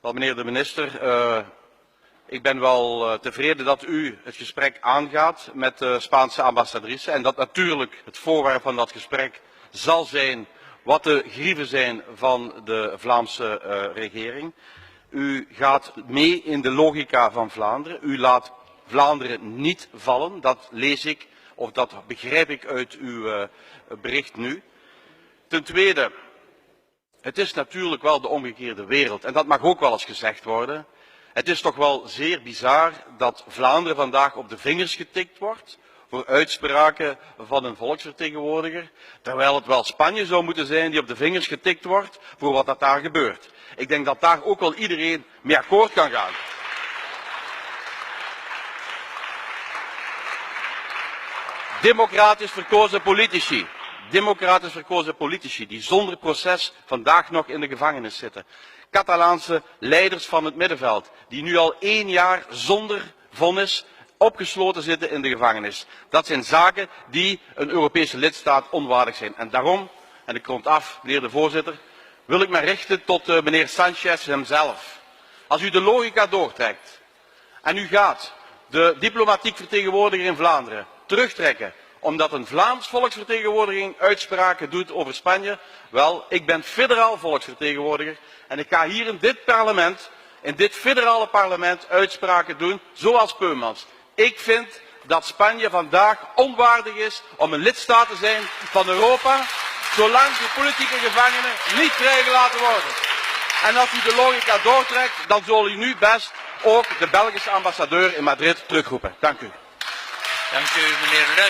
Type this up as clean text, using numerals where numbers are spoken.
Wel, meneer de minister, ik ben wel tevreden dat u het gesprek aangaat met de Spaanse ambassadrice en dat natuurlijk het voorwerp van dat gesprek zal zijn wat de grieven zijn van de Vlaamse regering. U gaat mee in de logica van Vlaanderen. U laat Vlaanderen niet vallen. Dat lees ik of dat begrijp ik uit uw bericht nu. Ten tweede, het is natuurlijk wel de omgekeerde wereld en dat mag ook wel eens gezegd worden. Het is toch wel zeer bizar dat Vlaanderen vandaag op de vingers getikt wordt voor uitspraken van een volksvertegenwoordiger, terwijl het wel Spanje zou moeten zijn die op de vingers getikt wordt voor wat daar gebeurt. Ik denk dat daar ook wel iedereen mee akkoord kan gaan. Democratisch verkozen politici die zonder proces vandaag nog in de gevangenis zitten. Catalaanse leiders van het middenveld die nu al 1 jaar zonder vonnis opgesloten zitten in de gevangenis. Dat zijn zaken die een Europese lidstaat onwaardig zijn. En daarom, en ik rond af, meneer de voorzitter, wil ik me richten tot meneer Sanchez hemzelf. Als u de logica doortrekt en u gaat de diplomatiek vertegenwoordiger in Vlaanderen terugtrekken omdat een Vlaams volksvertegenwoordiging uitspraken doet over Spanje, wel, ik ben federaal volksvertegenwoordiger en ik ga hier in dit parlement, in dit federale parlement, uitspraken doen zoals Peumans. Ik vind dat Spanje vandaag onwaardig is om een lidstaat te zijn van Europa, zolang die politieke gevangenen niet vrijgelaten worden. En als u de logica doortrekt, dan zal u nu best ook de Belgische ambassadeur in Madrid terugroepen. Dank u. Dank u, meneer